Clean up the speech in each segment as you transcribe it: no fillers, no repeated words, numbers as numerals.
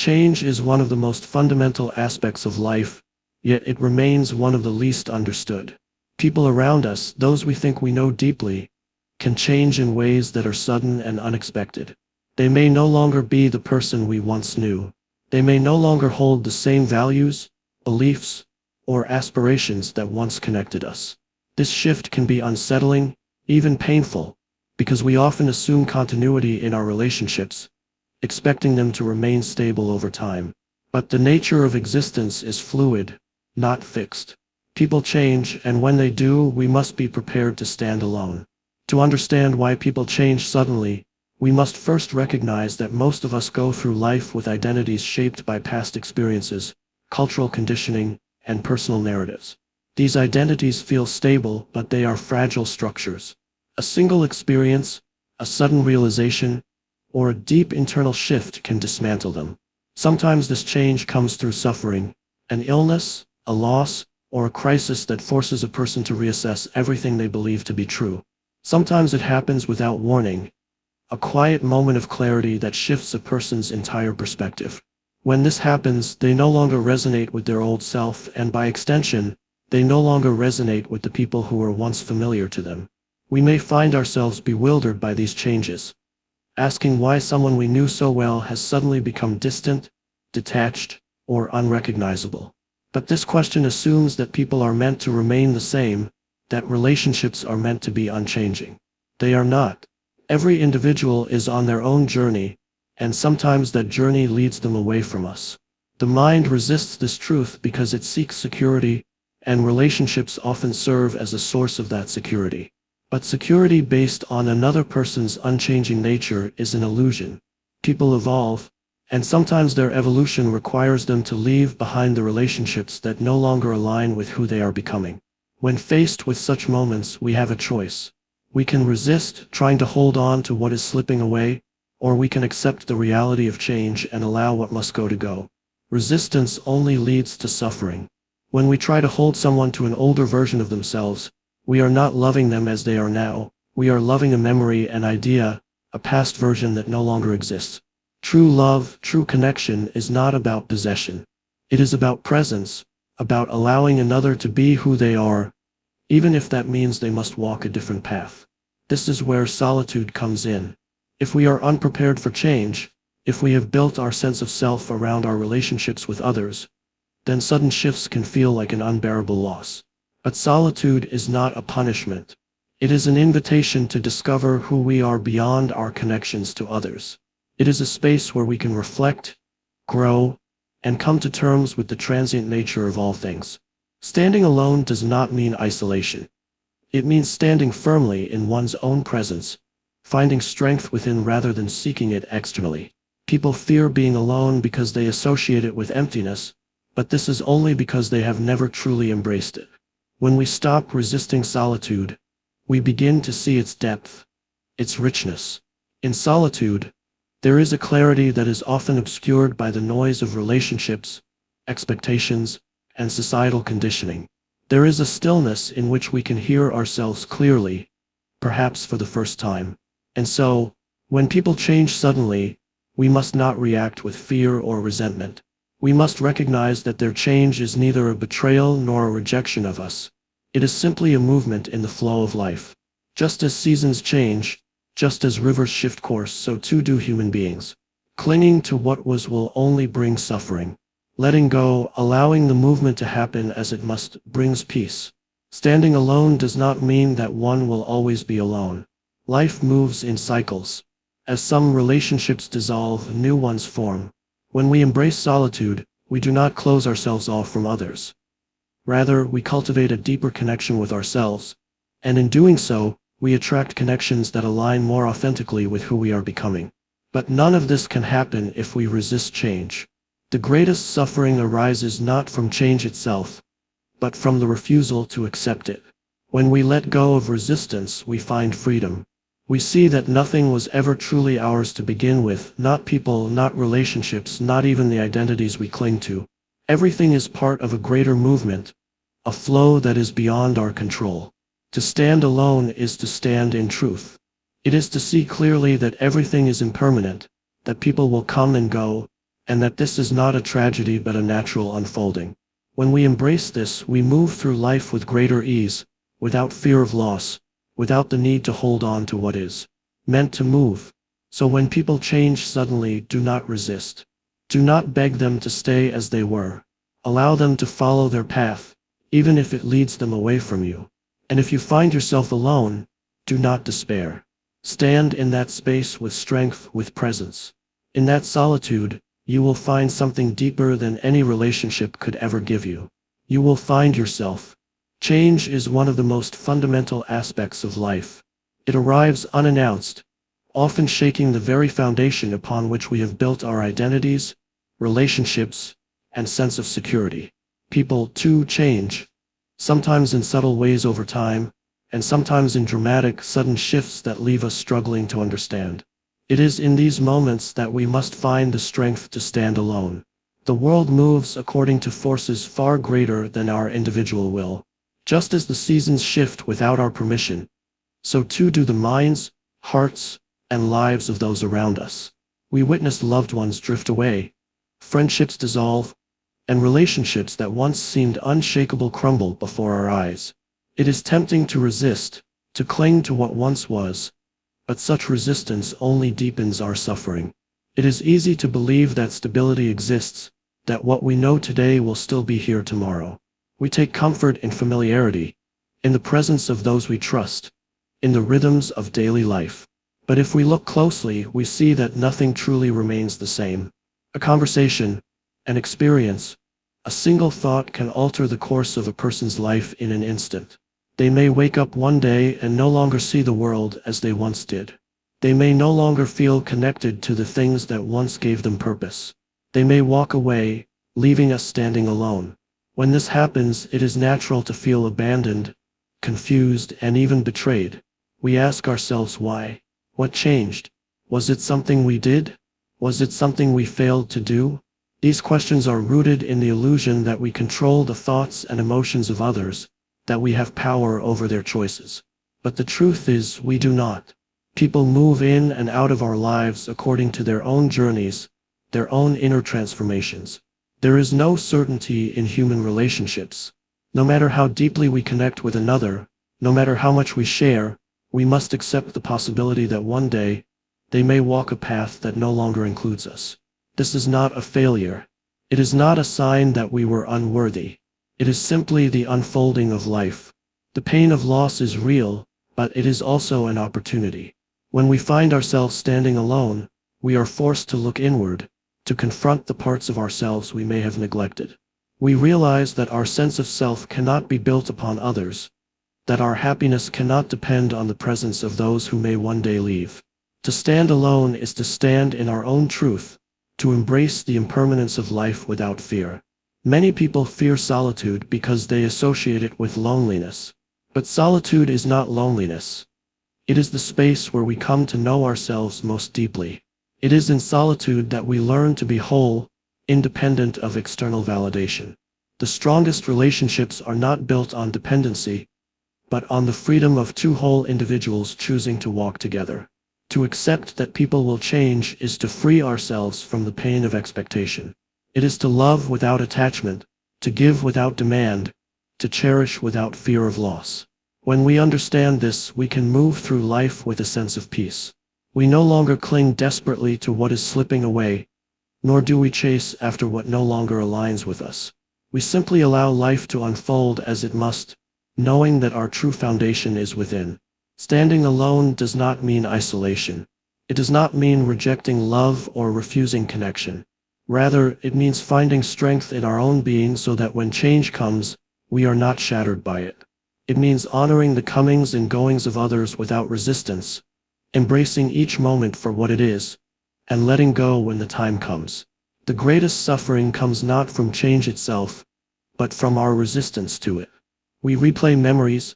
Change is one of the most fundamental aspects of life, yet it remains one of the least understood. People around us, those we think we know deeply, can change in ways that are sudden and unexpected. They may no longer be the person we once knew. They may no longer hold the same values, beliefs, or aspirations that once connected us. This shift can be unsettling, even painful, because we often assume continuity in our relationships, expecting them to remain stable over time. But the nature of existence is fluid, not fixed. People change, and when they do, we must be prepared to stand alone. To understand why people change suddenly, we must first recognize that most of us go through life with identities shaped by past experiences, cultural conditioning, and personal narratives. These identities feel stable, but they are fragile structures. A single experience, a sudden realization, or a deep internal shift can dismantle them. Sometimes this change comes through suffering, an illness, a loss, or a crisis that forces a person to reassess everything they believe to be true. Sometimes it happens without warning, a quiet moment of clarity that shifts a person's entire perspective. When this happens, they no longer resonate with their old self, and by extension, they no longer resonate with the people who were once familiar to them. We may find ourselves bewildered by these changes, asking why someone we knew so well has suddenly become distant, detached, or unrecognizable. But this question assumes that people are meant to remain the same, that relationships are meant to be unchanging. They are not. Every individual is on their own journey, and sometimes that journey leads them away from us. The mind resists this truth because it seeks security, and relationships often serve as a source of that security. But security based on another person's unchanging nature is an illusion. People evolve, and sometimes their evolution requires them to leave behind the relationships that no longer align with who they are becoming. When faced with such moments, we have a choice. We can resist, trying to hold on to what is slipping away, or we can accept the reality of change and allow what must go to go. Resistance only leads to suffering. When we try to hold someone to an older version of themselves, we are not loving them as they are now. We are loving a memory, an idea, a past version that no longer exists. True love, true connection is not about possession. It is about presence, about allowing another to be who they are, even if that means they must walk a different path. This is where solitude comes in. If we are unprepared for change, if we have built our sense of self around our relationships with others, then sudden shifts can feel like an unbearable loss. But solitude is not a punishment. It is an invitation to discover who we are beyond our connections to others. It is a space where we can reflect, grow, and come to terms with the transient nature of all things. Standing alone does not mean isolation. It means standing firmly in one's own presence, finding strength within rather than seeking it externally. People fear being alone because they associate it with emptiness, but this is only because they have never truly embraced it. When we stop resisting solitude, we begin to see its depth, its richness. In solitude, there is a clarity that is often obscured by the noise of relationships, expectations, and societal conditioning. There is a stillness in which we can hear ourselves clearly, perhaps for the first time. And so, when people change suddenly, we must not react with fear or resentment. We must recognize that their change is neither a betrayal nor a rejection of us. It is simply a movement in the flow of life. Just as seasons change, just as rivers shift course, so too do human beings. Clinging to what was will only bring suffering. Letting go, allowing the movement to happen as it must, brings peace. Standing alone does not mean that one will always be alone. Life moves in cycles. As some relationships dissolve, new ones form. When we embrace solitude, we do not close ourselves off from others. Rather, we cultivate a deeper connection with ourselves, and in doing so, we attract connections that align more authentically with who we are becoming. But none of this can happen if we resist change. The greatest suffering arises not from change itself, but from the refusal to accept it. When we let go of resistance, we find freedom. We see that nothing was ever truly ours to begin with, not people, not relationships, not even the identities we cling to. Everything is part of a greater movement, a flow that is beyond our control. To stand alone is to stand in truth. It is to see clearly that everything is impermanent, that people will come and go, and that this is not a tragedy but a natural unfolding. When we embrace this, we move through life with greater ease, without fear of loss, without the need to hold on to what is meant to move. So when people change suddenly, do not resist. Do not beg them to stay as they were. Allow them to follow their path, even if it leads them away from you. And if you find yourself alone, do not despair. Stand in that space with strength, with presence. In that solitude, you will find something deeper than any relationship could ever give you. You will find yourself. Change is one of the most fundamental aspects of life. It arrives unannounced, often shaking the very foundation upon which we have built our identities, relationships, and sense of security. People, too, change, sometimes in subtle ways over time, and sometimes in dramatic, sudden shifts that leave us struggling to understand. It is in these moments that we must find the strength to stand alone. The world moves according to forces far greater than our individual will. Just as the seasons shift without our permission, so too do the minds, hearts, and lives of those around us. We witness loved ones drift away, friendships dissolve, and relationships that once seemed unshakable crumble before our eyes. It is tempting to resist, to cling to what once was, but such resistance only deepens our suffering. It is easy to believe that stability exists, that what we know today will still be here tomorrow. We take comfort in familiarity, in the presence of those we trust, in the rhythms of daily life. But if we look closely, we see that nothing truly remains the same. A conversation, an experience, a single thought can alter the course of a person's life in an instant. They may wake up one day and no longer see the world as they once did. They may no longer feel connected to the things that once gave them purpose. They may walk away, leaving us standing alone. When this happens, it is natural to feel abandoned, confused, and even betrayed. We ask ourselves why. What changed? Was it something we did? Was it something we failed to do? These questions are rooted in the illusion that we control the thoughts and emotions of others, that we have power over their choices. But the truth is, we do not. People move in and out of our lives according to their own journeys, their own inner transformations. There is no certainty in human relationships. No matter how deeply we connect with another, no matter how much we share, we must accept the possibility that one day, they may walk a path that no longer includes us. This is not a failure. It is not a sign that we were unworthy. It is simply the unfolding of life. The pain of loss is real, but it is also an opportunity. When we find ourselves standing alone, we are forced to look inward, to confront the parts of ourselves we may have neglected. We realize that our sense of self cannot be built upon others, that our happiness cannot depend on the presence of those who may one day leave. To stand alone is to stand in our own truth, to embrace the impermanence of life without fear. Many people fear solitude because they associate it with loneliness. But solitude is not loneliness. It is the space where we come to know ourselves most deeply. It is in solitude that we learn to be whole, independent of external validation. The strongest relationships are not built on dependency, but on the freedom of two whole individuals choosing to walk together. To accept that people will change is to free ourselves from the pain of expectation. It is to love without attachment, to give without demand, to cherish without fear of loss. When we understand this, we can move through life with a sense of peace. We no longer cling desperately to what is slipping away, nor do we chase after what no longer aligns with us. We simply allow life to unfold as it must, knowing that our true foundation is within. Standing alone does not mean isolation. It does not mean rejecting love or refusing connection. Rather, it means finding strength in our own being so that when change comes, we are not shattered by it. It means honoring the comings and goings of others without resistance, embracing each moment for what it is, and letting go when the time comes. The greatest suffering comes not from change itself, but from our resistance to it. We replay memories,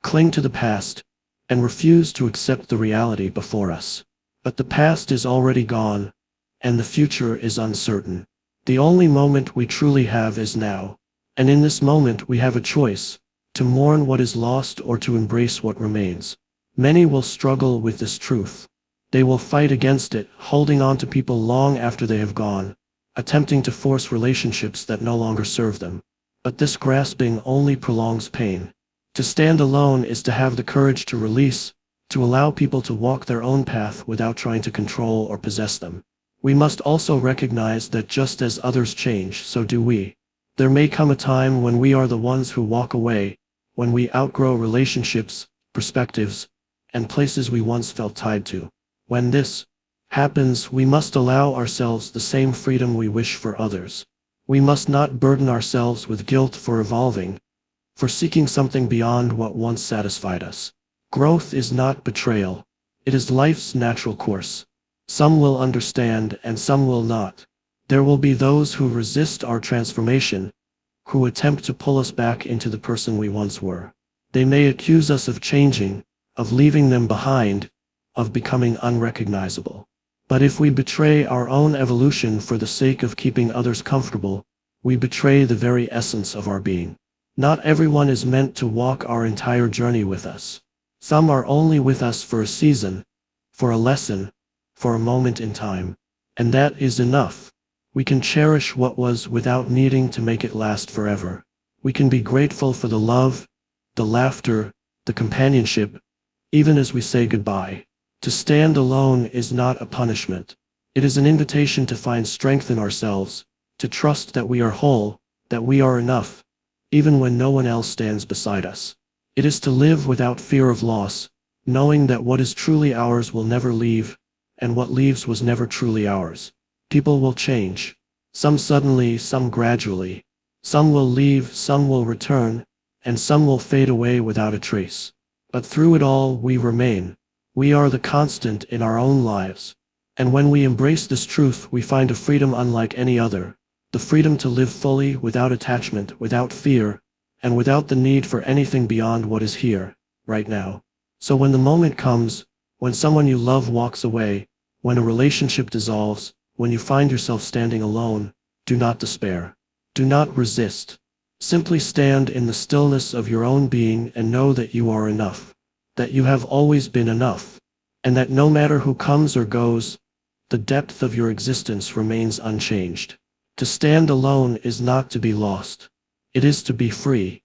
cling to the past, and refuse to accept the reality before us. But the past is already gone, and the future is uncertain. The only moment we truly have is now, and in this moment we have a choice, to mourn what is lost or to embrace what remains. Many will struggle with this truth. They will fight against it, holding on to people long after they have gone, attempting to force relationships that no longer serve them. But this grasping only prolongs pain. To stand alone is to have the courage to release, to allow people to walk their own path without trying to control or possess them. We must also recognize that just as others change, so do we. There may come a time when we are the ones who walk away, when we outgrow relationships, perspectives, and places we once felt tied to. When this happens, we must allow ourselves the same freedom we wish for others. We must not burden ourselves with guilt for evolving, for seeking something beyond what once satisfied us. Growth is not betrayal. It is life's natural course. Some will understand and some will not. There will be those who resist our transformation, who attempt to pull us back into the person we once were. They may accuse us of changing, of leaving them behind, of becoming unrecognizable. But if we betray our own evolution for the sake of keeping others comfortable, we betray the very essence of our being. Not everyone is meant to walk our entire journey with us. Some are only with us for a season, for a lesson, for a moment in time. And that is enough. We can cherish what was without needing to make it last forever. We can be grateful for the love, the laughter, the companionship, even as we say goodbye. To stand alone is not a punishment. It is an invitation to find strength in ourselves, to trust that we are whole, that we are enough, even when no one else stands beside us. It is to live without fear of loss, knowing that what is truly ours will never leave, and what leaves was never truly ours. People will change. Some suddenly, some gradually. Some will leave, some will return, and some will fade away without a trace. But through it all, we remain. We are the constant in our own lives. And when we embrace this truth, we find a freedom unlike any other. The freedom to live fully, without attachment, without fear, and without the need for anything beyond what is here, right now. So when the moment comes, when someone you love walks away, when a relationship dissolves, when you find yourself standing alone, do not despair. Do not resist. Simply stand in the stillness of your own being and know that you are enough, that you have always been enough, and that no matter who comes or goes, the depth of your existence remains unchanged. To stand alone is not to be lost. It is to be free.